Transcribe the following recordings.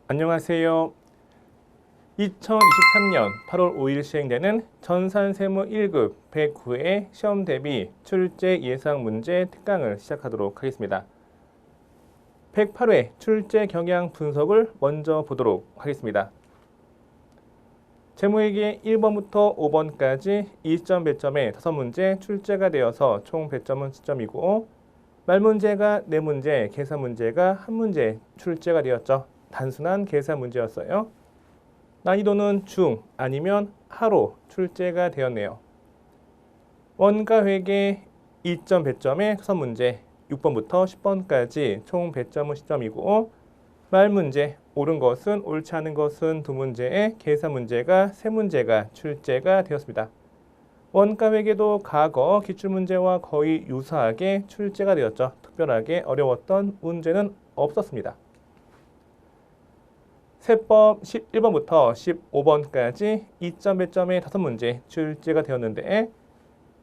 안녕하세요. 2023년 8월 5일 시행되는 전산세무 1급 109회 시험 대비 출제 예상 문제 특강을 시작하도록 하겠습니다. 108회 출제 경향 분석을 먼저 보도록 하겠습니다. 제목에게 1번부터 5번까지 2점 배점의 5문제 출제가 되어서 총 배점은 10점이고 말문제가 4문제, 계산 문제가 1문제 출제가 되었죠. 단순한 계산 문제였어요. 난이도는 중 아니면 하로 출제가 되었네요. 원가 회계 2점 배점의 수선 문제 6번부터 10번까지 총 배점은 10점이고 말문제, 옳은 것은 옳지 않은 것은 2문제에 계산 문제가 3문제가 출제가 되었습니다. 원가 회계도 과거 기출문제와 거의 유사하게 출제가 되었죠. 특별하게 어려웠던 문제는 없었습니다. 세법 11번부터 15번까지 2점 배점의 5문제 출제가 되었는데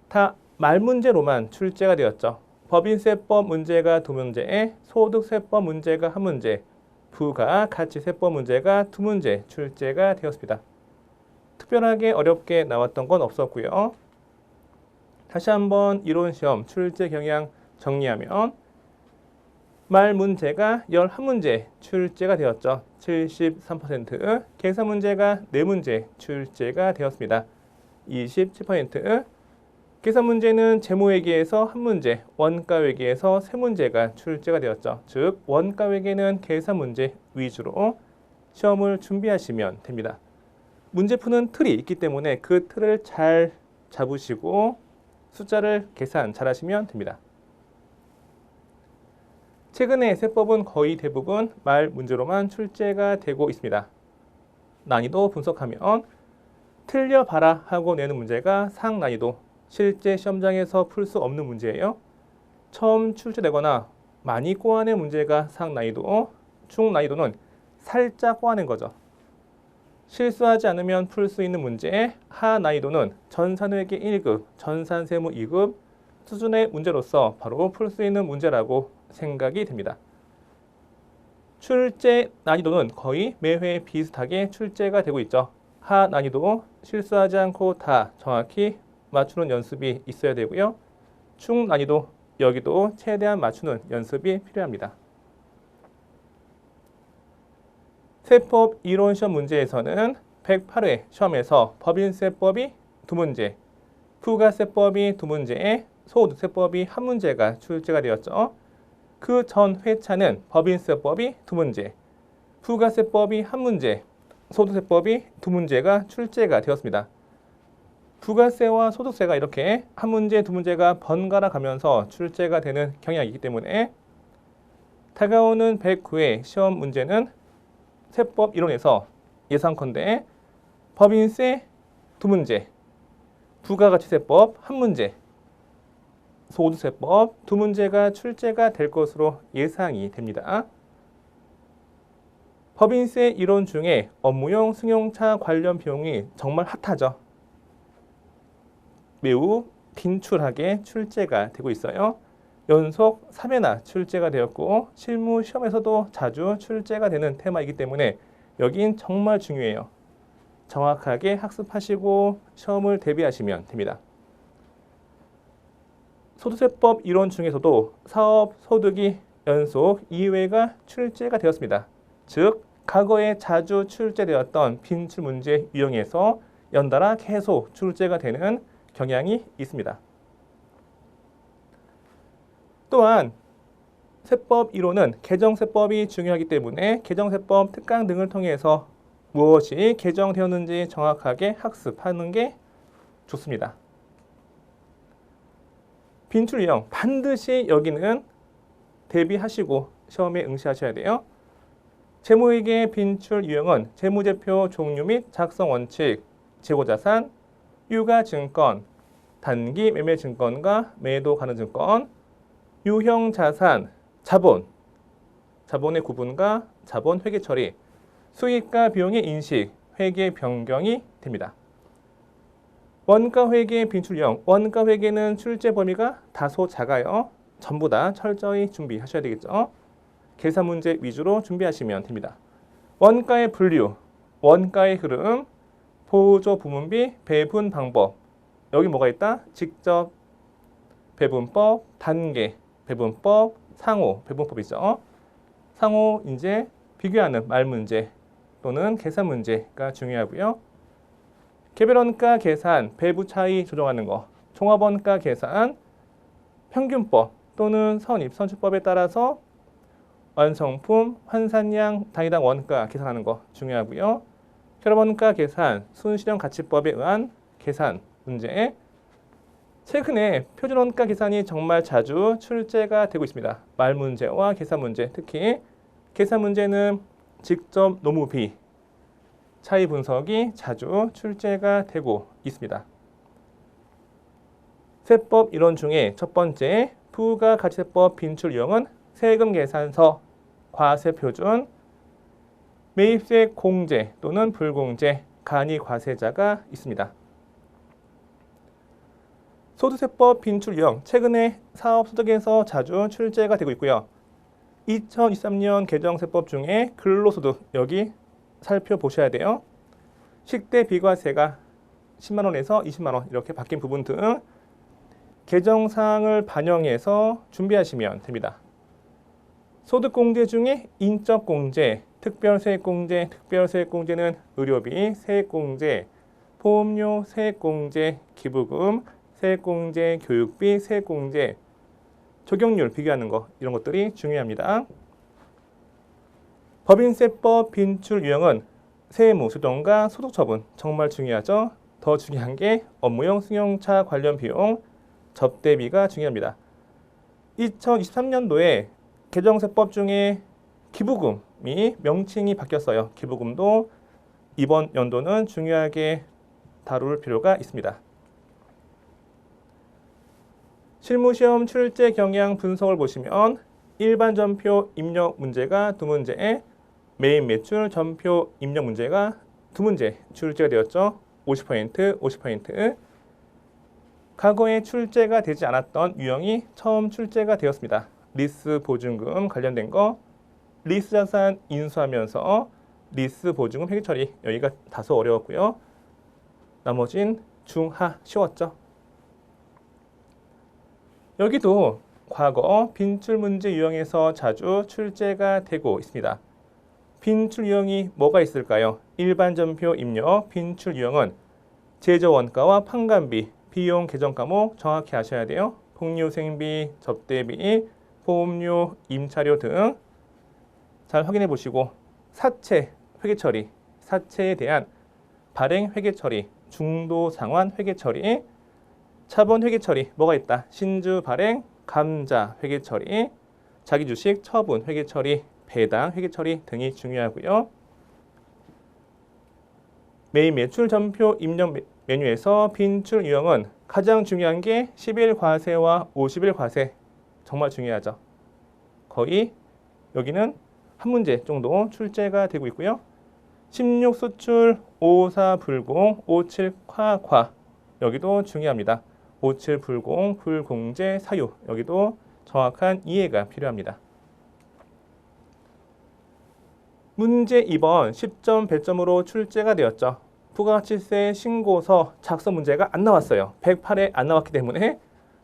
다 말문제로만 출제가 되었죠. 법인세법 문제가 2문제에 소득세법 문제가 1문제, 부가가치세법 문제가 2문제 출제가 되었습니다. 특별하게 어렵게 나왔던 건 없었고요. 다시 한번 이론시험 출제 경향 정리하면 말 문제가 11문제 출제가 되었죠. 73%, 계산 문제가 4문제 출제가 되었습니다. 27%, 계산 문제는 재무회계에서 1문제, 원가회계에서 3문제가 출제가 되었죠. 즉 원가회계는 계산 문제 위주로 시험을 준비하시면 됩니다. 문제 푸는 틀이 있기 때문에 그 틀을 잘 잡으시고 숫자를 계산 잘 하시면 됩니다. 최근에 세법은 거의 대부분 말 문제로만 출제가 되고 있습니다. 난이도 분석하면 틀려봐라 하고 내는 문제가 상난이도, 실제 시험장에서 풀 수 없는 문제예요. 처음 출제되거나 많이 꼬아낸 문제가 상난이도, 중난이도는 살짝 꼬아낸 거죠. 실수하지 않으면 풀 수 있는 문제의 하난이도는 전산회계 1급, 전산세무 2급 수준의 문제로서 바로 풀 수 있는 문제라고 생각이 됩니다. 출제 난이도는 거의 매회 비슷하게 출제가 되고 있죠. 하 난이도 실수하지 않고 다 정확히 맞추는 연습이 있어야 되고요. 중 난이도 여기도 최대한 맞추는 연습이 필요합니다. 세법 이론시험 문제에서는 108회 시험에서 법인세법이 2문제, 부가세법이 2문제에 소득세법이 1문제가 출제가 되었죠. 그 전 회차는 법인세법이 2문제, 부가세법이 1문제, 소득세법이 2문제가 출제가 되었습니다. 부가세와 소득세가 이렇게 1문제, 2문제가 번갈아 가면서 출제가 되는 경향이기 때문에 다가오는 109회 시험 문제는 세법 이론에서 예상컨대 법인세 2문제, 부가가치세법 1문제, 소득세법 2문제가 출제가 될 것으로 예상이 됩니다. 법인세 이론 중에 업무용 승용차 관련 비용이 정말 핫하죠. 매우 빈출하게 출제가 되고 있어요. 연속 3회나 출제가 되었고 실무 시험에서도 자주 출제가 되는 테마이기 때문에 여긴 정말 중요해요. 정확하게 학습하시고 시험을 대비하시면 됩니다. 소득세법 이론 중에서도 사업 소득이 연속 2회가 출제가 되었습니다. 즉 과거에 자주 출제되었던 빈출 문제 유형에서 연달아 계속 출제가 되는 경향이 있습니다. 또한 세법 이론은 개정세법이 중요하기 때문에 개정세법 특강 등을 통해서 무엇이 개정되었는지 정확하게 학습하는 게 좋습니다. 빈출 유형 반드시 여기는 대비하시고 시험에 응시하셔야 돼요. 재무회계 빈출 유형은 재무제표 종류 및 작성 원칙, 재고자산, 유가증권, 단기 매매증권과 매도 가능증권, 유형자산, 자본, 자본의 구분과 자본 회계 처리, 수익과 비용의 인식, 회계 변경이 됩니다. 원가회계 빈출형, 원가회계는 출제 범위가 다소 작아요. 전부 다 철저히 준비하셔야 되겠죠. 계산 문제 위주로 준비하시면 됩니다. 원가의 분류, 원가의 흐름, 보조 부문비, 배분 방법. 여기 뭐가 있다? 직접 배분법, 단계 배분법, 상호 배분법 있죠. 상호 이제 비교하는 말 문제 또는 계산 문제가 중요하고요. 개별원가 계산, 배부 차이 조정하는 거, 종합원가 계산, 평균법 또는 선입, 선출법에 따라서 완성품, 환산량, 단위당 원가 계산하는 거 중요하고요. 결합원가 계산, 순실현 가치법에 의한 계산 문제. 최근에 표준원가 계산이 정말 자주 출제가 되고 있습니다. 말 문제와 계산 문제, 특히 계산 문제는 직접 노무비, 차이 분석이 자주 출제가 되고 있습니다. 세법 이론 중에 첫 번째, 부가가치세법 빈출 유형은 세금 계산서, 과세 표준, 매입세 공제 또는 불공제, 간이 과세자가 있습니다. 소득세법 빈출 유형, 최근에 사업소득에서 자주 출제가 되고 있고요. 2023년 개정세법 중에 근로소득, 여기 살펴보셔야 돼요. 식대 비과세가 10만 원에서 20만 원 이렇게 바뀐 부분 등 개정사항을 반영해서 준비하시면 됩니다. 소득공제 중에 인적공제, 특별세액공제, 특별세액공제는 의료비, 세액공제, 보험료, 세액공제, 기부금, 세액공제, 교육비, 세액공제, 적용률 비교하는 거 이런 것들이 중요합니다. 법인세법 빈출 유형은 세무, 수동과 소득처분 정말 중요하죠. 더 중요한 게 업무용 승용차 관련 비용, 접대비가 중요합니다. 2023년도에 개정세법 중에 기부금이 명칭이 바뀌었어요. 기부금도 이번 연도는 중요하게 다룰 필요가 있습니다. 실무시험 출제 경향 분석을 보시면 일반 전표 입력 문제가 2문제, 메인 매출 전표 입력 문제가 2문제 출제가 되었죠. 50%, 50%. 과거에 출제가 되지 않았던 유형이 처음 출제가 되었습니다. 리스 보증금 관련된 거, 리스 자산 인수하면서 리스 보증금 회계 처리, 여기가 다소 어려웠고요. 나머진 중하 쉬웠죠. 여기도 과거 빈출 문제 유형에서 자주 출제가 되고 있습니다. 빈출 유형이 뭐가 있을까요? 일반 전표 입력 빈출 유형은 제조 원가와 판관비, 비용 계정 과목 정확히 아셔야 돼요. 폭류생비, 접대비, 보험료, 임차료 등 잘 확인해 보시고 사채 회계 처리, 사채에 대한 발행 회계 처리, 중도 상환 회계 처리, 차번 회계 처리 뭐가 있다? 신주 발행, 감자 회계 처리, 자기 주식 처분 회계 처리, 배당 회계 처리 등이 중요하고요. 메인 매출 전표 입력 메뉴에서 빈출 유형은 가장 중요한 게 10일 과세와 50일 과세 정말 중요하죠. 거의 여기는 한 문제 정도 출제가 되고 있고요. 16 수출, 54 불공, 57 과 여기도 중요합니다. 57 불공, 불공제 사유 여기도 정확한 이해가 필요합니다. 문제 2번 10점 배점으로 출제가 되었죠. 부가가치세 신고서 작성 문제가 안 나왔어요. 108에 안 나왔기 때문에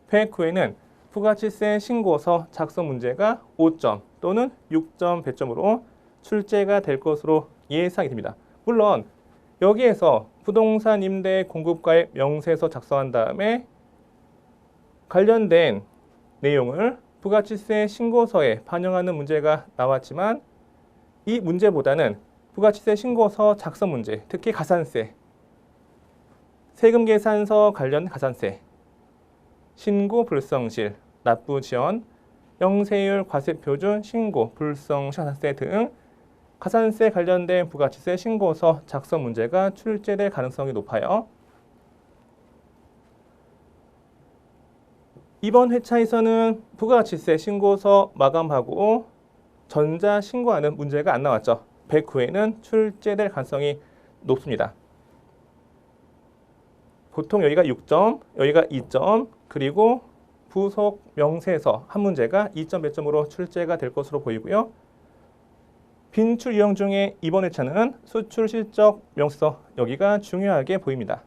109에는 부가가치세 신고서 작성 문제가 5점 또는 6점 배점으로 출제가 될 것으로 예상이 됩니다. 물론 여기에서 부동산 임대 공급가액 명세서 작성한 다음에 관련된 내용을 부가가치세 신고서에 반영하는 문제가 나왔지만 이 문제보다는 부가가치세 신고서 작성 문제, 특히 가산세, 세금 계산서 관련 가산세, 신고 불성실, 납부 지연, 영세율 과세 표준 신고 불성실 가산세 등 가산세 관련된 부가가치세 신고서 작성 문제가 출제될 가능성이 높아요. 이번 회차에서는 부가가치세 신고서 마감하고 전자 신고하는 문제가 안 나왔죠. 109에는 출제될 가능성이 높습니다. 보통 여기가 6점, 여기가 2점, 그리고 부속 명세서 한 문제가 2점 배점으로 출제가 될 것으로 보이고요. 빈출 유형 중에 이번 회차는 수출 실적 명세서 여기가 중요하게 보입니다.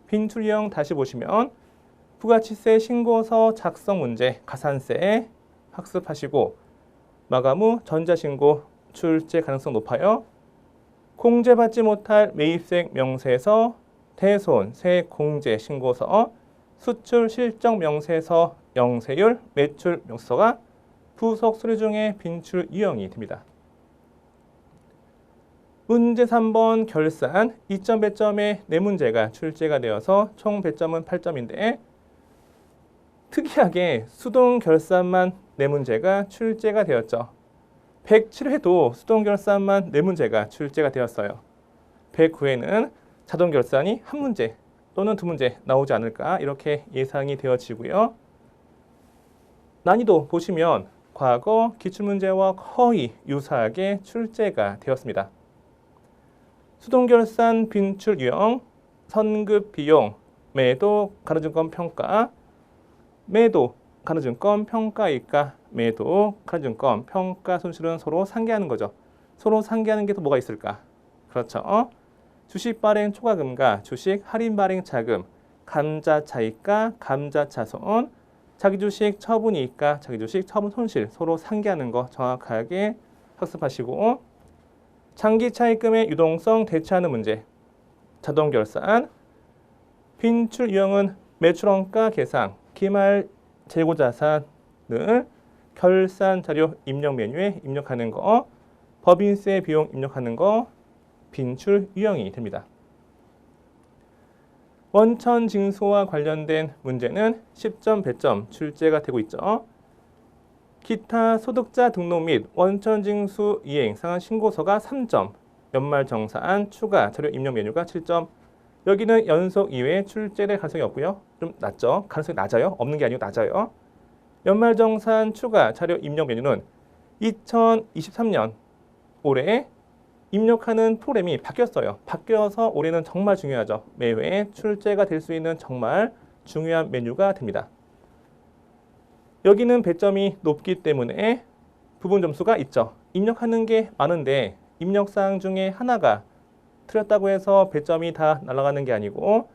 빈출 유형 다시 보시면 부가치세 신고서 작성 문제 가산세 학습하시고 마감 후 전자신고 출제 가능성 높아요. 공제받지 못할 매입세액 명세서, 대손 세액 공제 신고서, 수출 실적 명세서, 영세율 매출 명세서가 부속 서류 중에 빈출 유형이 됩니다. 문제 3번 결산 2점 배점의 4문제가 출제가 되어서 총 배점은 8점인데 특이하게 수동 결산만 4문제가 출제가 되었죠. 107회도 수동 결산만 4문제가 출제가 되었어요. 109회는 자동 결산이 1문제 또는 2문제 나오지 않을까 이렇게 예상이 되어지고요. 난이도 보시면 과거 기출문제와 거의 유사하게 출제가 되었습니다. 수동결산 빈출 유형, 선급 비용, 매도 가로증권 평가, 매도 가로증권 평가이가, 매도 가로증권 평가 손실은 서로 상계하는 거죠. 서로 상계하는 게 또 뭐가 있을까? 그렇죠. 주식 발행 초과금과 주식 할인 발행 자금, 감자차익과 감자차손, 자기 주식 처분이익과 자기 주식 처분 손실 서로 상계하는 거 정확하게 학습하시고 장기 차입금의 유동성 대체하는 문제, 자동 결산, 빈출 유형은 매출원가 계산, 기말 재고 자산을 결산 자료 입력 메뉴에 입력하는 거, 법인세 비용 입력하는 거, 빈출 유형이 됩니다. 원천 징수와 관련된 문제는 10점 배점 출제가 되고 있죠. 기타 소득자 등록 및 원천 징수 이행 상한 신고서가 3점, 연말 정산 추가 자료 입력 메뉴가 7점. 여기는 연속 2회 출제될 가능성이 없고요. 좀 낮죠. 가능성이 낮아요. 없는 게 아니고 낮아요. 연말 정산 추가 자료 입력 메뉴는 2023년 올해 입력하는 프로그램이 바뀌었어요. 바뀌어서 올해는 정말 중요하죠. 매회 출제가 될 수 있는 정말 중요한 메뉴가 됩니다. 여기는 배점이 높기 때문에 부분 점수가 있죠. 입력하는 게 많은데 입력사항 중에 하나가 틀렸다고 해서 배점이 다 날아가는 게 아니고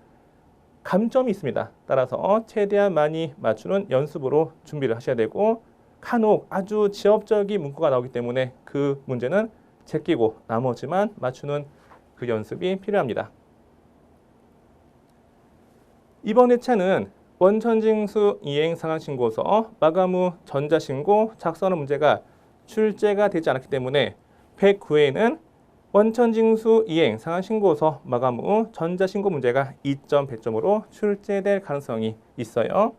감점이 있습니다. 따라서 최대한 많이 맞추는 연습으로 준비를 하셔야 되고 간혹 아주 지엽적인 문구가 나오기 때문에 그 문제는 제끼고 나머지만 맞추는 그 연습이 필요합니다. 이번 회차는 원천징수 이행 상한신고서 마감 후 전자신고 작성하는 문제가 출제가 되지 않았기 때문에 109회에는 원천징수 이행 상한신고서 마감 후 전자신고 문제가 2점 배점으로 출제될 가능성이 있어요.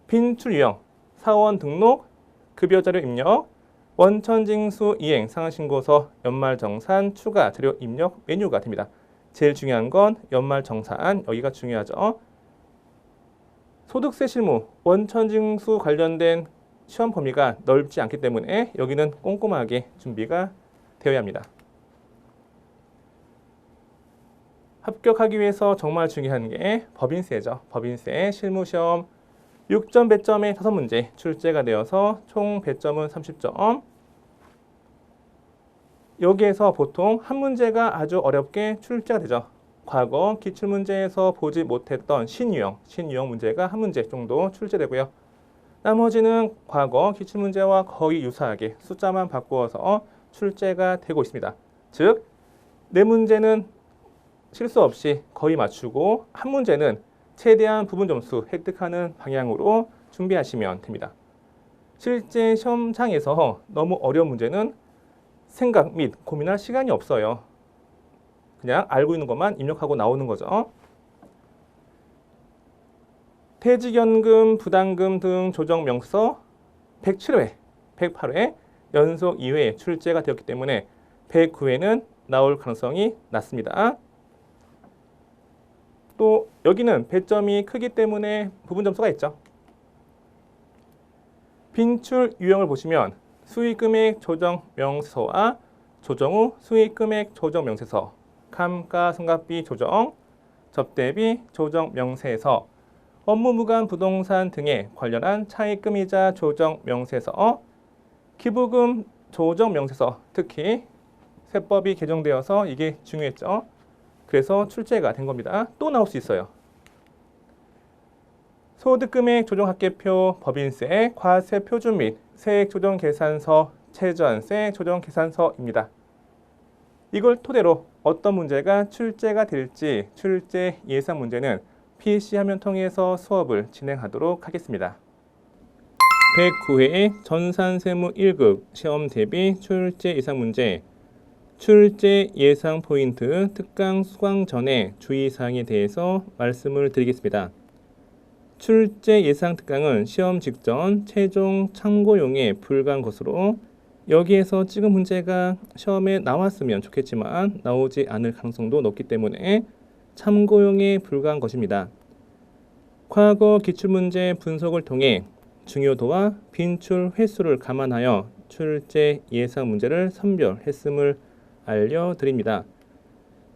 빈출 유형, 사원 등록, 급여자료 입력, 원천징수 이행 상한신고서 연말정산 추가 자료 입력 메뉴가 됩니다. 제일 중요한 건 연말정산, 여기가 중요하죠. 소득세 실무, 원천징수 관련된 시험 범위가 넓지 않기 때문에 여기는 꼼꼼하게 준비가 되어야 합니다. 합격하기 위해서 정말 중요한 게 법인세죠. 법인세 실무시험 6점 배점의 5문제 출제가 되어서 총 배점은 30점. 여기에서 보통 한 문제가 아주 어렵게 출제가 되죠. 과거 기출문제에서 보지 못했던 신유형 문제가 한 문제 정도 출제되고요. 나머지는 과거 기출문제와 거의 유사하게 숫자만 바꾸어서 출제가 되고 있습니다. 즉, 4문제는 실수 없이 거의 맞추고 한 문제는 최대한 부분 점수 획득하는 방향으로 준비하시면 됩니다. 실제 시험장에서 너무 어려운 문제는 생각 및 고민할 시간이 없어요. 그냥 알고 있는 것만 입력하고 나오는 거죠. 퇴직연금, 부담금 등 조정 명서 107회, 108회, 연속 2회 출제가 되었기 때문에 109회는 나올 가능성이 낮습니다. 또 여기는 배점이 크기 때문에 부분 점수가 있죠. 빈출 유형을 보시면 수익금액 조정 명세서와 조정 후 수익금액 조정 명세서, 감가상각비 조정, 접대비 조정 명세서, 업무 무관 부동산 등에 관련한 차입금이자 조정 명세서, 기부금 조정 명세서, 특히 세법이 개정되어서 이게 중요했죠. 그래서 출제가 된 겁니다. 또 나올 수 있어요. 소득금액 조정합계표, 법인세, 과세 표준 및 세액 조정 계산서, 최저한세 조정 계산서입니다. 이걸 토대로 어떤 문제가 출제가 될지 출제 예상 문제는 PC 화면 통해서 수업을 진행하도록 하겠습니다. 109회 전산세무 1급 시험 대비 출제 예상 문제, 출제 예상 포인트 특강 수강 전에 주의사항에 대해서 말씀을 드리겠습니다. 출제 예상 특강은 시험 직전 최종 참고용에 불과한 것으로 여기에서 찍은 문제가 시험에 나왔으면 좋겠지만 나오지 않을 가능성도 높기 때문에 참고용에 불과한 것입니다. 과거 기출문제 분석을 통해 중요도와 빈출 횟수를 감안하여 출제 예상 문제를 선별했음을 알려드립니다.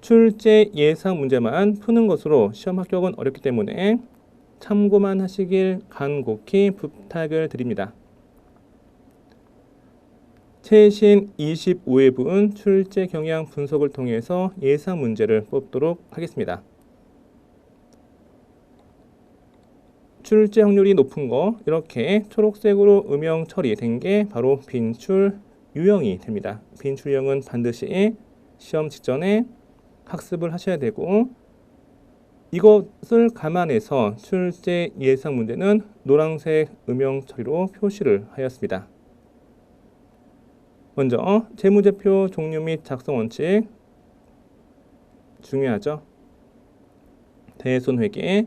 출제 예상 문제만 푸는 것으로 시험 합격은 어렵기 때문에 참고만 하시길 간곡히 부탁을 드립니다. 최신 25회분 출제 경향 분석을 통해서 예상 문제를 뽑도록 하겠습니다. 출제 확률이 높은 거 이렇게 초록색으로 음영 처리된 게 바로 빈출 유형이 됩니다. 빈출 유형은 반드시 시험 직전에 학습을 하셔야 되고 이것을 감안해서 출제 예상 문제는 노란색 음영 처리로 표시를 하였습니다. 먼저 재무제표 종류 및 작성 원칙 중요하죠. 대손회계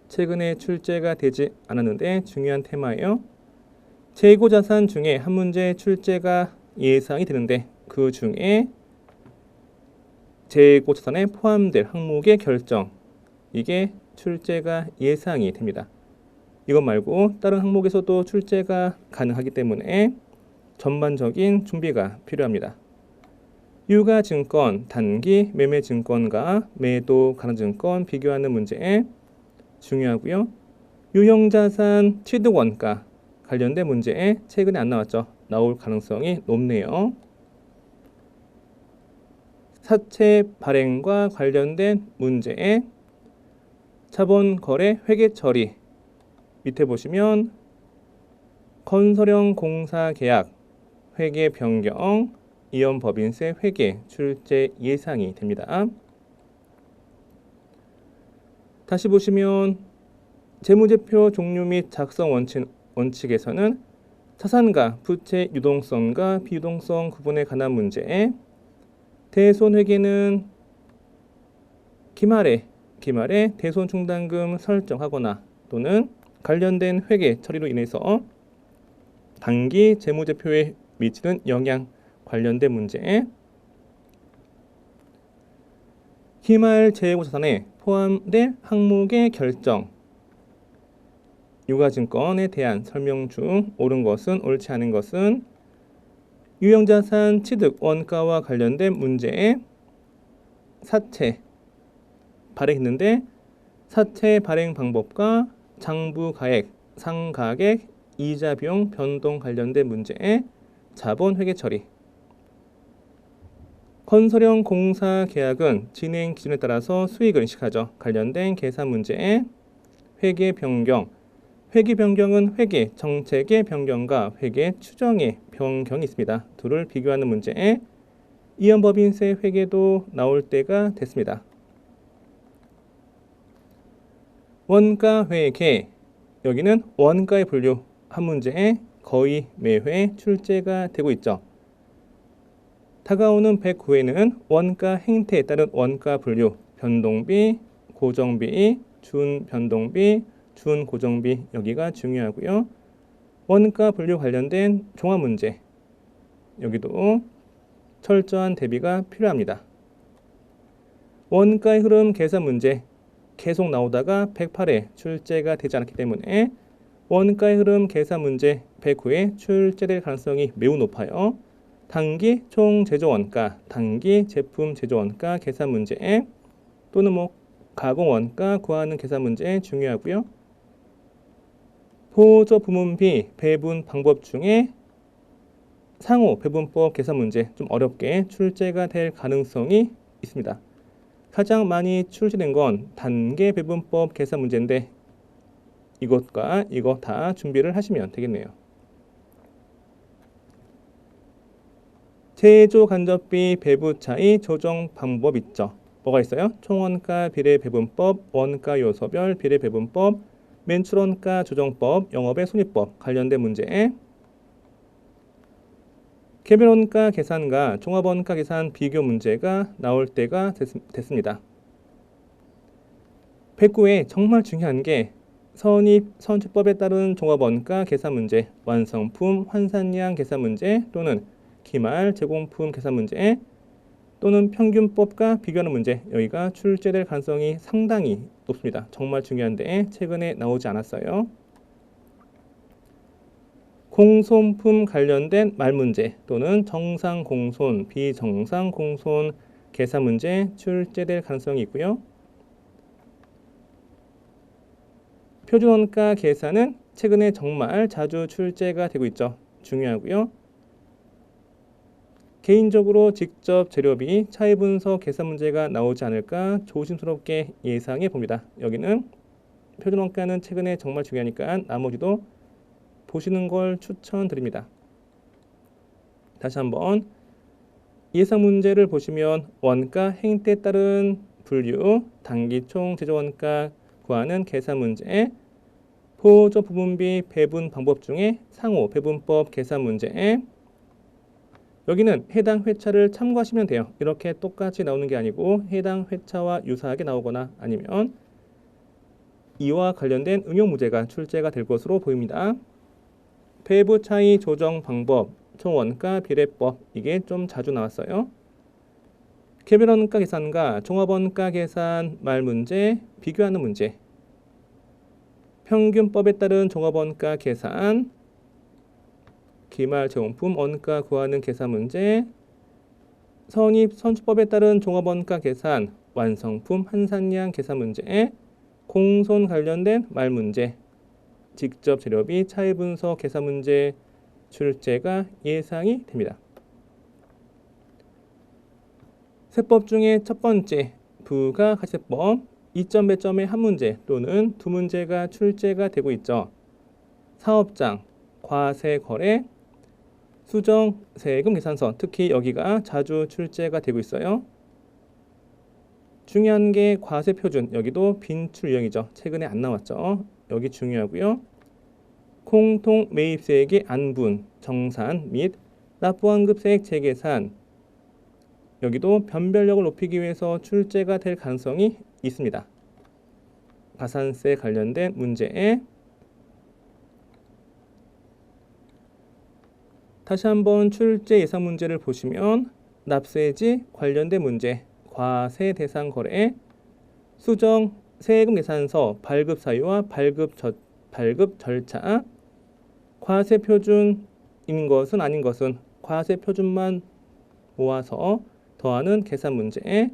최근에 출제가 되지 않았는데 중요한 테마예요. 재고자산 중에 한 문제 출제가 예상이 되는데 그 중에 재고자산에 포함될 항목의 결정, 이게 출제가 예상이 됩니다. 이것 말고 다른 항목에서도 출제가 가능하기 때문에 전반적인 준비가 필요합니다. 유가증권, 단기 매매증권과 매도 가능증권 비교하는 문제 중요하고요. 유형자산 취득원가 관련된 문제 최근에 안 나왔죠. 나올 가능성이 높네요. 사채 발행과 관련된 문제 자본거래 회계 처리 밑에 보시면 건설형 공사계약 회계 변경, 이연법인세 회계 출제 예상이 됩니다. 다시 보시면 재무제표 종류 및 작성 원칙에서는 자산과 부채 유동성과 비유동성 구분에 관한 문제, 대손회계는 기말에 대손 충당금 설정하거나 또는 관련된 회계 처리로 인해서 단기 재무제표에 미치는 영향 관련된 문제, 기말 재고자산에 포함될 항목의 결정, 유가증권에 대한 설명 중 옳은 것은 옳지 않은 것은 유형자산 취득 원가와 관련된 문제, 사채 발행했는데 사채 발행 방법과 장부가액, 상가액, 이자 비용 변동 관련된 문제, 자본 회계 처리. 건설형 공사 계약은 진행 기준에 따라서 수익을 인식하죠. 관련된 계산 문제, 회계 변경. 회계 변경은 회계 정책의 변경과 회계 추정의 변경이 있습니다. 둘을 비교하는 문제, 이연법인세 회계도 나올 때가 됐습니다. 원가 회계, 여기는 원가의 분류 한 문제에 거의 매회 출제가 되고 있죠. 다가오는 109회는 원가 행태에 따른 원가 분류, 변동비, 고정비, 준변동비, 준고정비 여기가 중요하고요. 원가 분류 관련된 종합 문제, 여기도 철저한 대비가 필요합니다. 원가의 흐름 계산 문제 계속 나오다가 108회 출제가 되지 않았기 때문에 원가의 흐름 계산 문제 109회 출제될 가능성이 매우 높아요. 단기 총 제조 원가, 단기 제품 제조 원가 계산 문제 또는 가공 원가 구하는 계산 문제 중요하고요. 보조 부문비 배분 방법 중에 상호 배분법 계산 문제 좀 어렵게 출제가 될 가능성이 있습니다. 가장 많이 출제된 건 단계 배분법 계산 문제인데 이것과 이거 다 준비를 하시면 되겠네요. 제조 간접비 배부 차이 조정 방법 있죠. 뭐가 있어요? 총원가 비례 배분법, 원가 요소별 비례 배분법, 매출원가 조정법, 영업의 손익법 관련된 문제. 개별원가 계산과 종합원가 계산 비교 문제가 나올 때가 됐습니다. 109에 정말 중요한 게 선입선출법에 따른 종합원가 계산 문제, 완성품 환산량 계산 문제 또는 기말 제공품 계산 문제 또는 평균법과 비교하는 문제, 여기가 출제될 가능성이 상당히 높습니다. 정말 중요한데 최근에 나오지 않았어요. 공손품 관련된 말 문제 또는 정상 공손, 비정상 공손 계산 문제 출제될 가능성이 있고요. 표준원가 계산은 최근에 정말 자주 출제가 되고 있죠. 중요하고요. 개인적으로 직접 재료비 차이 분석 계산 문제가 나오지 않을까 조심스럽게 예상해 봅니다. 여기는 표준원가는 최근에 정말 중요하니까 나머지도 보시는 걸 추천드립니다. 다시 한번 예상 문제를 보시면 원가 행태에 따른 분류, 단기총 제조원가 구하는 계산 문제, 보조 부분비 배분 방법 중에 상호 배분법 계산 문제. 여기는 해당 회차를 참고하시면 돼요. 이렇게 똑같이 나오는 게 아니고 해당 회차와 유사하게 나오거나 아니면 이와 관련된 응용 문제가 출제가 될 것으로 보입니다. 배부 차이 조정 방법, 총원가 비례법 이게 좀 자주 나왔어요. 개별원가 계산과 종합원가 계산 말 문제, 비교하는 문제, 평균법에 따른 종합원가 계산, 기말 제공품 원가 구하는 계산 문제, 선입선출법에 따른 종합원가 계산, 완성품 환산량 계산 문제, 공손 관련된 말 문제, 직접 재료비 차이 분석 계산 문제 출제가 예상이 됩니다. 세법 중에 첫 번째 부가가치세법 2점 배점의 한 문제 또는 두 문제가 출제가 되고 있죠. 사업장, 과세 거래, 수정, 세금 계산서 특히 여기가 자주 출제가 되고 있어요. 중요한 게 과세 표준, 여기도 빈출 유형이죠. 최근에 안 나왔죠. 여기 중요하고요. 공통 매입세액의 안분, 정산 및 납부환급세액 재계산, 여기도 변별력을 높이기 위해서 출제가 될 가능성이 있습니다. 가산세 관련된 문제에 다시 한번 출제 예상 문제를 보시면 납세지 관련된 문제, 과세 대상 거래, 수정, 세금 계산서, 발급 사유와 발급 절차, 과세 표준인 것은 아닌 것은 과세 표준만 모아서 더하는 계산 문제,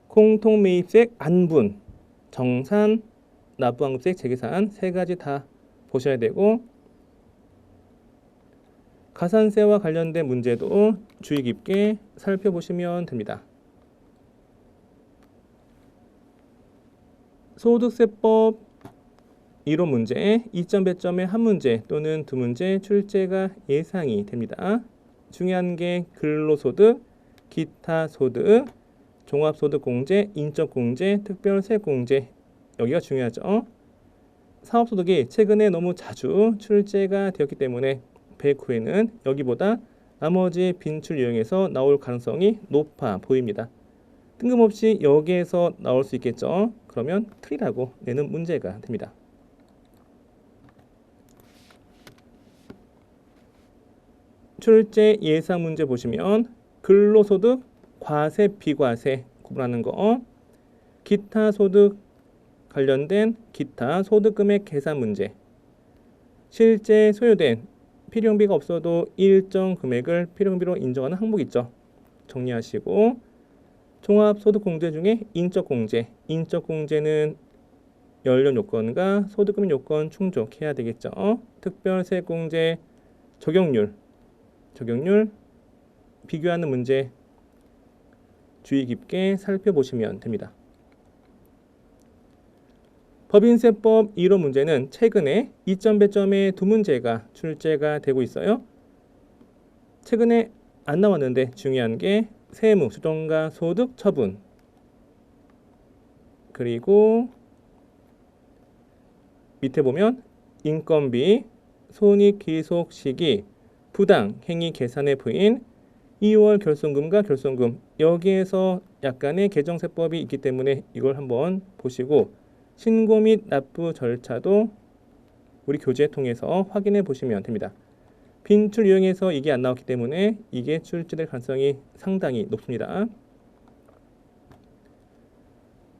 공통매입세액 안분, 정산, 납부환급세액 재계산 세 가지 다 보셔야 되고 가산세와 관련된 문제도 주의 깊게 살펴보시면 됩니다. 소득세법 이론 문제 2점 배점의 한 문제 또는 두 문제 출제가 예상이 됩니다. 중요한 게 근로소득, 기타소득, 종합소득공제, 인적공제, 특별세공제 여기가 중요하죠. 사업소득이 최근에 너무 자주 출제가 되었기 때문에 109에는 여기보다 나머지 빈출 유형에서 나올 가능성이 높아 보입니다. 뜬금없이 여기에서 나올 수 있겠죠. 그러면 틀리라고 내는 문제가 됩니다. 출제 예상 문제 보시면 근로소득, 과세, 비과세 구분하는 거, 기타 소득 관련된 기타 소득금액 계산 문제, 실제 소요된 필요용비가 없어도 일정 금액을 필요용비로 인정하는 항목 있죠. 정리하시고 종합소득공제 중에 인적공제, 인적공제는 연령 요건과 소득금 요건 충족해야 되겠죠. 특별세공제, 적용률 비교하는 문제 주의 깊게 살펴보시면 됩니다. 법인세법 1호 문제는 최근에 2점 배점의 두 문제가 출제가 되고 있어요. 최근에 안 나왔는데 중요한 게 세무, 수정과 소득 처분, 그리고 밑에 보면 인건비, 손익귀속 시기, 부당 행위 계산의 부인, 2월 결손금과 결손금, 여기에서 약간의 개정세법이 있기 때문에 이걸 한번 보시고 신고 및 납부 절차도 우리 교재 통해서 확인해 보시면 됩니다. 빈출 유형에서 이게 안 나왔기 때문에 이게 출제될 가능성이 상당히 높습니다.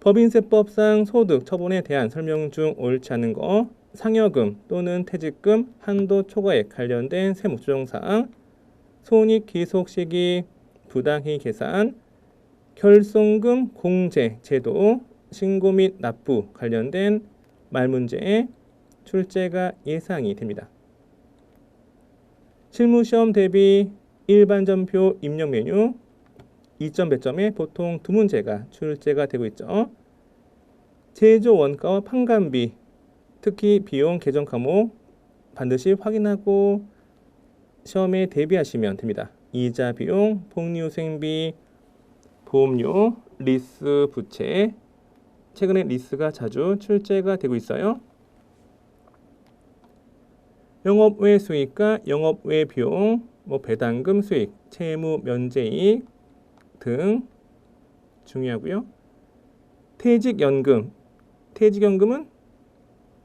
법인세법상 소득 처분에 대한 설명 중 옳지 않은 거, 상여금 또는 퇴직금 한도 초과액 관련된 세무 조정사항, 손익 귀속 시기, 부당행위 계산, 결손금 공제 제도, 신고 및 납부 관련된 말문제에 출제가 예상이 됩니다. 실무시험 대비 일반전표 입력 메뉴 2점 배점에 보통 두 문제가 출제가 되고 있죠. 제조 원가와 판관비, 특히 비용 계정 과목 반드시 확인하고 시험에 대비하시면 됩니다. 이자 비용, 복리후생비, 보험료, 리스 부채, 최근에 리스가 자주 출제가 되고 있어요. 영업외 수익과 영업외 비용, 배당금 수익, 채무 면제이익 등 중요하고요. 퇴직연금은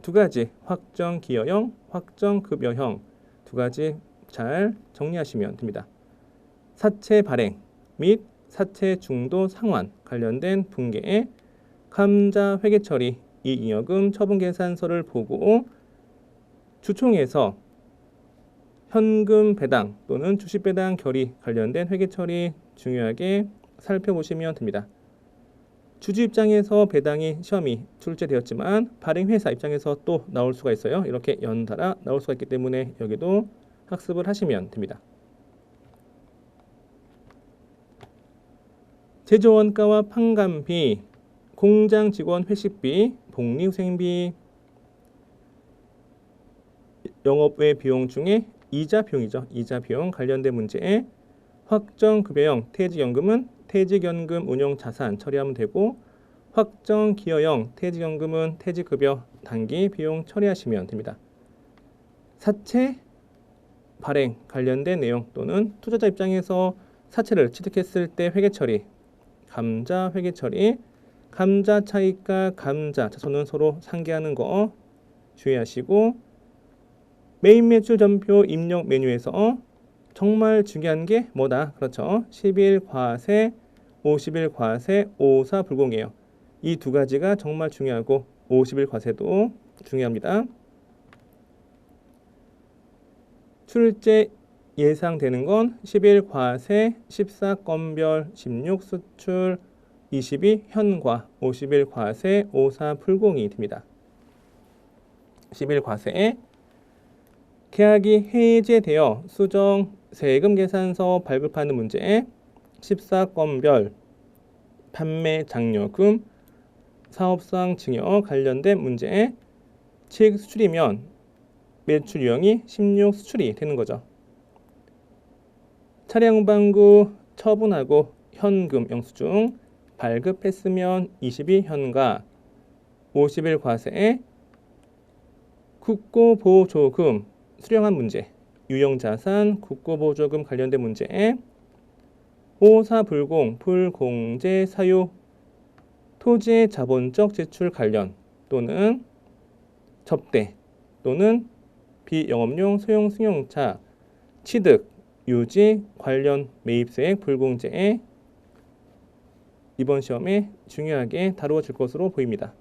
두 가지, 확정기여형, 확정급여형 두 가지 잘 정리하시면 됩니다. 사채 발행 및 사채 중도 상환 관련된 분계에 감자 회계 처리, 이익잉여금 처분 계산서를 보고 주총에서 현금 배당 또는 주식 배당 결의 관련된 회계 처리 중요하게 살펴보시면 됩니다. 주주 입장에서 배당이 시험이 출제되었지만 발행회사 입장에서 또 나올 수가 있어요. 이렇게 연달아 나올 수가 있기 때문에 여기도 학습을 하시면 됩니다. 제조원가와 판관비, 공장 직원 회식비, 복리후생비, 영업외 비용 중에 이자 비용이죠. 이자 비용 관련된 문제에 확정급여형 퇴직연금은 퇴직연금 운용 자산 처리하면 되고, 확정기여형 퇴직연금은 퇴직급여 단기 비용 처리하시면 됩니다. 사채 발행 관련된 내용 또는 투자자 입장에서 사채를 취득했을 때 회계 처리, 감자 회계 처리, 감자 차익과 감자 차손은 서로 상계하는 거 주의하시고, 메인 매출 전표 입력 메뉴에서 정말 중요한 게 뭐다? 그렇죠. 10일 과세, 50일 과세, 5사 불공이에요. 이 두 가지가 정말 중요하고 50일 과세도 중요합니다. 출제 예상되는 건 10일 과세, 14건별, 16 수출, 22 현과, 50일 과세, 5사 불공이 됩니다. 10일 과세 계약이 해제되어 수정 세금 계산서 발급하는 문제, 14건별 판매 장려금, 사업상 증여 관련된 문제, 즉 수출이면 매출 유형이 16 수출이 되는 거죠. 차량 방구 처분하고 현금 영수증 발급했으면 22 현과, 50일 과세, 국고보조금 수령한 문제, 유형자산 국고보조금 관련된 문제, 5사 불공, 불공제 사유, 토지의 자본적 제출 관련 또는 접대 또는 비영업용 소형 승용차 취득, 유지 관련 매입세액 불공제에 이번 시험에 중요하게 다루어질 것으로 보입니다.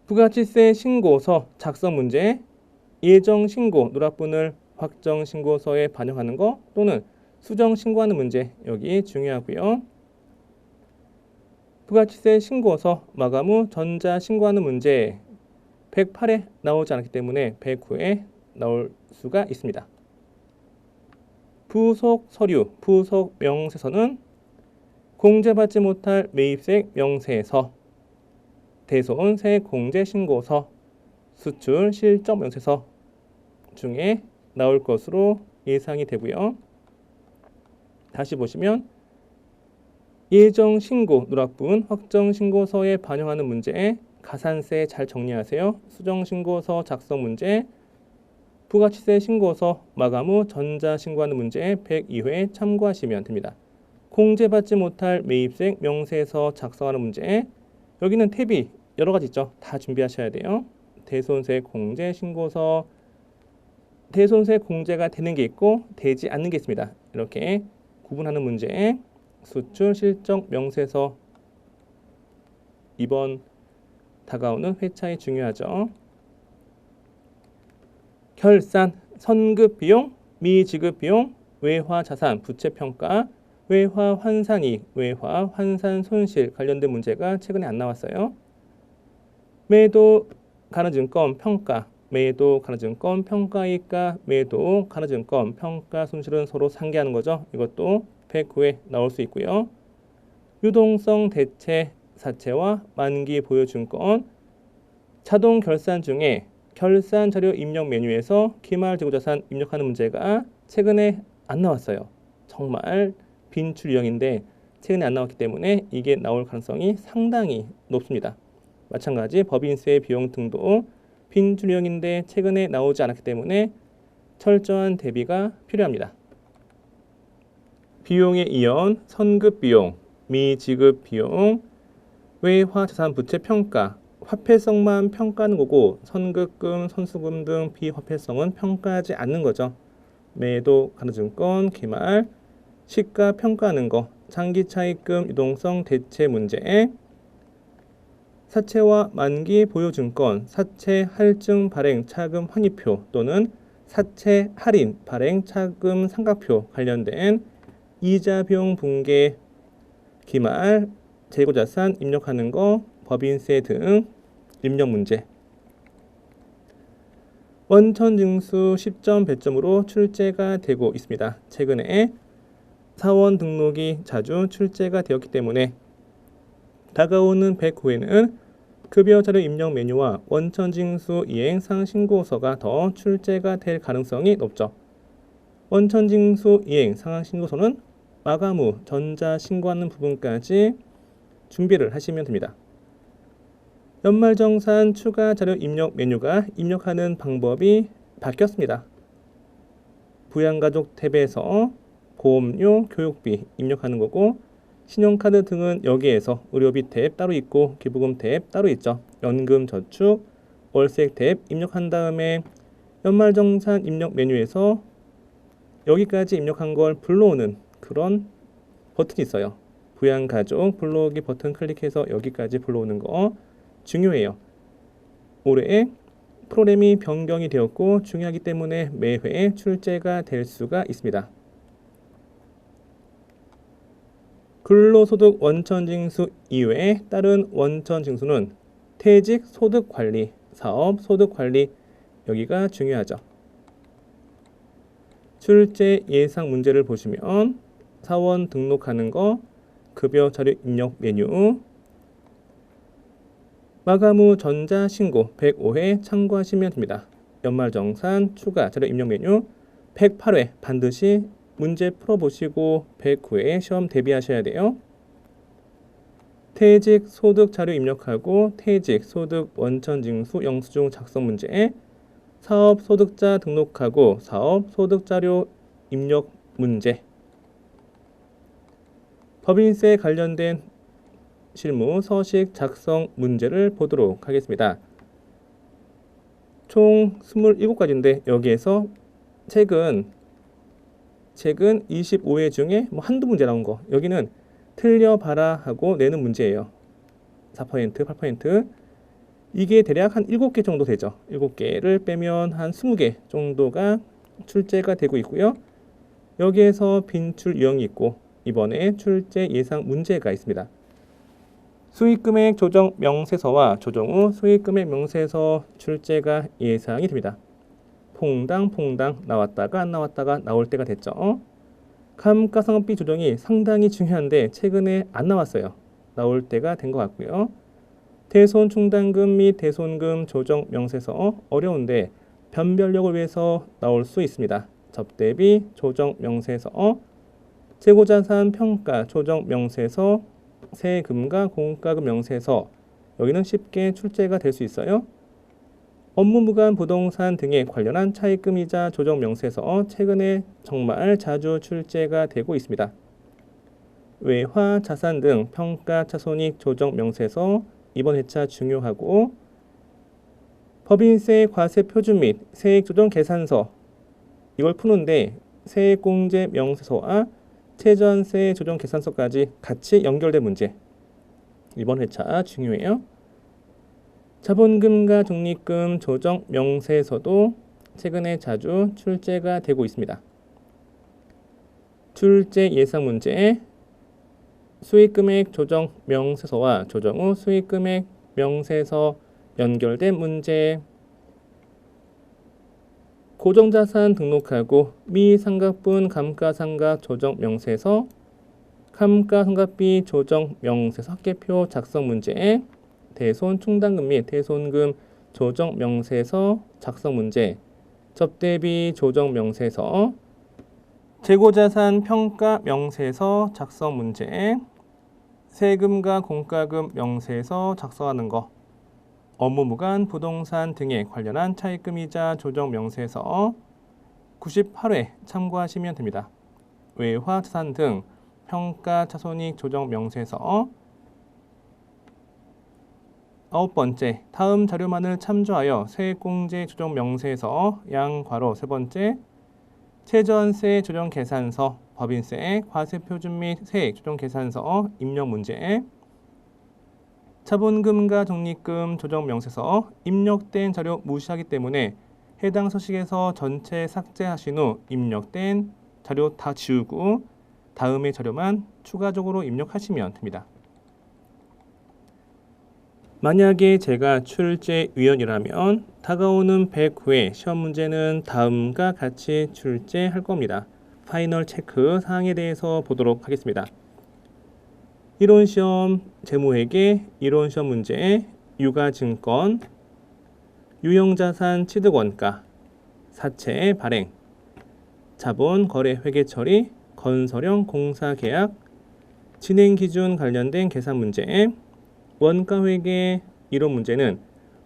부가치세 신고서 작성 문제, 예정 신고 누락분을 확정 신고서에 반영하는 거 또는 수정 신고하는 문제, 여기 중요하고요. 부가치세 신고서 마감 후 전자 신고하는 문제 108에 나오지 않았기 때문에 109에 나올 수가 있습니다. 부속 서류, 부속 명세서는 공제받지 못할 매입세액 명세서, 대손세 공제신고서, 수출 실적 명세서 중에 나올 것으로 예상이 되고요. 다시 보시면 예정 신고 누락 부분 확정 신고서에 반영하는 문제 가산세 잘 정리하세요. 수정 신고서 작성 문제 부가치세 신고서 마감 후 전자 신고하는 문제 102회 참고하시면 됩니다. 공제받지 못할 매입세액 명세서 작성하는 문제 여기는 탭이 여러 가지 있죠. 다 준비하셔야 돼요. 대손세 공제 신고서 대손세 공제가 되는 게 있고 되지 않는 게 있습니다. 이렇게 구분하는 문제 수출 실적 명세서 이번 다가오는 회차에 중요하죠. 결산, 선급 비용, 미지급 비용, 외화 자산, 부채 평가, 외화 환산이익, 외화 환산 손실 관련된 문제가 최근에 안 나왔어요. 매도 가능증권 평가, 매도 가능증권 평가이익과 매도 가능증권 평가 손실은 서로 상기하는 거죠. 이것도 109에 나올 수 있고요. 유동성 대체 사채와 만기 보유 증권, 자동 결산 중에 결산 자료 입력 메뉴에서 기말 재고자산 입력하는 문제가 최근에 안 나왔어요. 정말 빈출 유형인데 최근에 안 나왔기 때문에 이게 나올 가능성이 상당히 높습니다. 마찬가지 법인세 비용 등도 빈출 유형인데 최근에 나오지 않았기 때문에 철저한 대비가 필요합니다. 비용에 이은 선급 비용, 미지급 비용, 외화 자산 부채 평가, 화폐성만 평가하는 거고 선급금, 선수금 등 비화폐성은 평가하지 않는 거죠. 매도 가능증권, 기말, 시가 평가하는 거, 장기차입금, 유동성 대체 문제, 사채와 만기 보유증권, 사채 할증 발행 차금 환입표 또는 사채 할인 발행 차금 삼각표 관련된 이자 비용 붕괴, 기말, 재고자산 입력하는 거, 법인세 등 입력 문제. 원천징수 10점 배점으로 출제가 되고 있습니다. 최근에 사원 등록이 자주 출제가 되었기 때문에 다가오는 109회는 급여 자료 입력 메뉴와 원천징수 이행 상신고서가 더 출제가 될 가능성이 높죠. 원천징수 이행 상신고서는 마감 후 전자 신고하는 부분까지 준비를 하시면 됩니다. 연말정산 추가 자료 입력 메뉴가 입력하는 방법이 바뀌었습니다. 부양가족 탭에서 보험료, 교육비 입력하는 거고 신용카드 등은 여기에서 의료비 탭 따로 있고 기부금 탭 따로 있죠. 연금저축, 월세 탭 입력한 다음에 연말정산 입력 메뉴에서 여기까지 입력한 걸 불러오는 그런 버튼이 있어요. 부양가족 불러오기 버튼 클릭해서 여기까지 불러오는 거 중요해요. 올해 프로그램이 변경이 되었고 중요하기 때문에 매회 출제가 될 수가 있습니다. 근로소득 원천징수 이외에 다른 원천징수는 퇴직 소득관리, 사업 소득관리 여기가 중요하죠. 출제 예상 문제를 보시면 사원 등록하는 거, 급여 자료 입력 메뉴, 마감 후 전자신고 105회 참고하시면 됩니다. 연말정산 추가 자료 입력 메뉴 108회 반드시 문제 풀어보시고 109회 시험 대비하셔야 돼요. 퇴직 소득 자료 입력하고 퇴직 소득 원천징수 영수증 작성 문제, 사업 소득자 등록하고 사업 소득 자료 입력 문제, 법인세 관련된 실무 서식 작성 문제를 보도록 하겠습니다. 총 27가지인데 여기에서 최근 25회 중에 한두 문제 나온 거 여기는 틀려봐라 하고 내는 문제예요. 4%, 8% 이게 대략 한 7개 정도 되죠. 7개를 빼면 한 20개 정도가 출제가 되고 있고요. 여기에서 빈출 유형이 있고 이번에 출제 예상 문제가 있습니다. 수익금액 조정 명세서와 조정 후 수익금액 명세서 출제가 예상이 됩니다. 퐁당 나왔다가 안 나왔다가 나올 때가 됐죠. 감가상각비 조정이 상당히 중요한데 최근에 안 나왔어요. 나올 때가 된 것 같고요. 대손 충당금 및 대손금 조정 명세서 어려운데 변별력을 위해서 나올 수 있습니다. 접대비 조정 명세서, 재고자산 평가 조정 명세서, 세금과 공과금 명세서, 여기는 쉽게 출제가 될 수 있어요. 업무무관 부동산 등에 관련한 차입금이자 조정 명세서, 최근에 정말 자주 출제가 되고 있습니다. 외화 자산 등 평가 차손익 조정 명세서, 이번 회차 중요하고, 법인세 과세 표준 및 세액 조정 계산서, 이걸 푸는데 세액공제 명세서와 최저한세 조정 계산서까지 같이 연결된 문제, 이번 회차 중요해요. 자본금과 적립금 조정 명세서도 최근에 자주 출제가 되고 있습니다. 출제 예상 문제, 수익금액 조정 명세서와 조정 후 수익금액 명세서 연결된 문제, 고정자산 등록하고 미상각분 감가상각 조정 명세서, 감가상각비 조정 명세서 합계표 작성 문제, 대손 충당금 및 대손금 조정 명세서 작성 문제, 접대비 조정 명세서, 재고자산 평가 명세서 작성 문제, 세금과 공과금 명세서 작성하는 거, 업무무관 부동산 등에 관련한 차입금이자 조정 명세서 98회 참고하시면 됩니다. 외화 자산 등 평가 차손익 조정 명세서, 9번째, 다음 자료만을 참조하여 세액공제 조정 명세서 양괄호 3번째, 최저한세 조정 계산서, 법인세 과세 표준 및 세액 조정 계산서 입력 문제, 자본금과 적립금 조정 명세서 입력된 자료 무시하기 때문에 해당 서식에서 전체 삭제하신 후 입력된 자료 다 지우고 다음의 자료만 추가적으로 입력하시면 됩니다. 만약에 제가 출제위원이라면 다가오는 100회 시험 문제는 다음과 같이 출제할 겁니다. 파이널 체크 사항에 대해서 보도록 하겠습니다. 이론시험 재무회계, 이론시험 문제, 유가증권, 유형자산 취득원가, 사채 발행, 자본거래회계처리, 건설형 공사계약, 진행기준 관련된 계산 문제, 원가회계 이론 문제는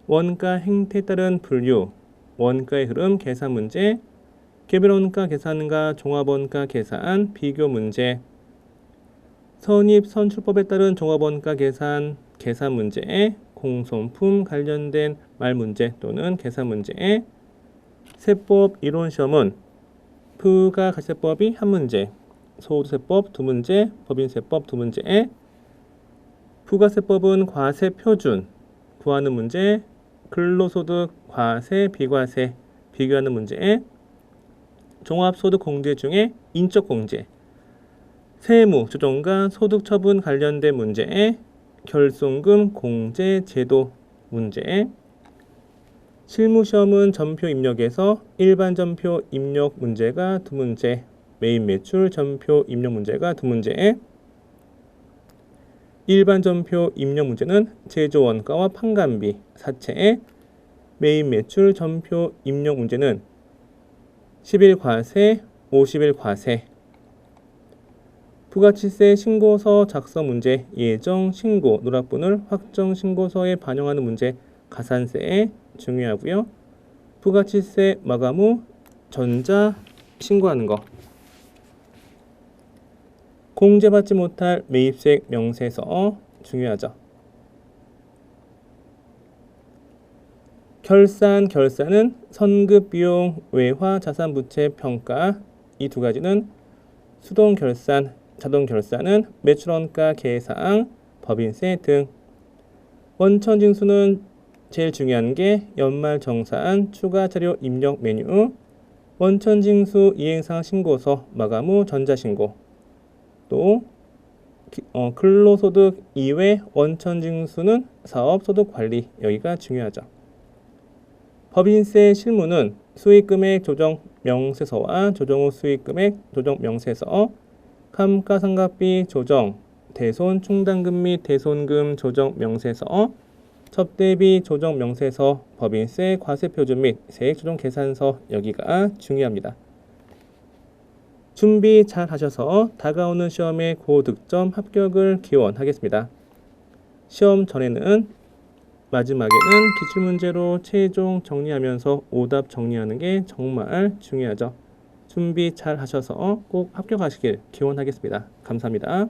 원가 행태에 따른 분류, 원가의 흐름 계산 문제, 개별원가 계산과 종합원가 계산 비교 문제, 선입선출법에 따른 종합원가 계산 문제, 공손품 관련된 말 문제 또는 계산 문제, 세법 이론시험은 부가가세법이 한 문제, 소득세법 2문제, 법인세법 2문제, 부가세법은 과세 표준 구하는 문제, 근로소득 과세 비과세 비교하는 문제, 종합소득 공제 중에 인적 공제, 세무 조정과 소득 처분 관련된 문제, 결손금 공제 제도 문제, 실무시험은 전표 입력에서 일반 전표 입력 문제가 2문제, 메인 매출 전표 입력 문제가 2문제, 일반 전표 입력 문제는 제조원가와 판관비, 사채, 메인 매출 전표 입력 문제는 10일 과세, 50일 과세, 부가치세 신고서 작성 문제, 예정 신고 누락분을 확정 신고서에 반영하는 문제, 가산세 중요하고요. 부가치세 마감 후 전자 신고하는 거, 공제받지 못할 매입세액 명세서 중요하죠. 결산은 선급비용, 외화 자산부채 평가, 이 두 가지는 수동결산, 자동결산은 매출원가 계상, 법인세 등. 원천징수는 제일 중요한 게 연말정산, 추가자료 입력 메뉴, 원천징수 이행사항 신고서, 마감 후 전자신고, 또 근로소득 이외 원천징수는 사업소득관리, 여기가 중요하죠. 법인세 실무는 수익금액 조정 명세서와 조정 후 수익금액 조정 명세서, 감가상각비 조정, 대손 충당금 및 대손금 조정 명세서, 접대비 조정 명세서, 법인세 과세표준 및 세액 조정 계산서, 여기가 중요합니다. 준비 잘 하셔서 다가오는 시험에 고득점 합격을 기원하겠습니다. 시험 전에는 마지막에는 기출문제로 최종 정리하면서 오답 정리하는 게 정말 중요하죠. 준비 잘 하셔서 꼭 합격하시길 기원하겠습니다. 감사합니다.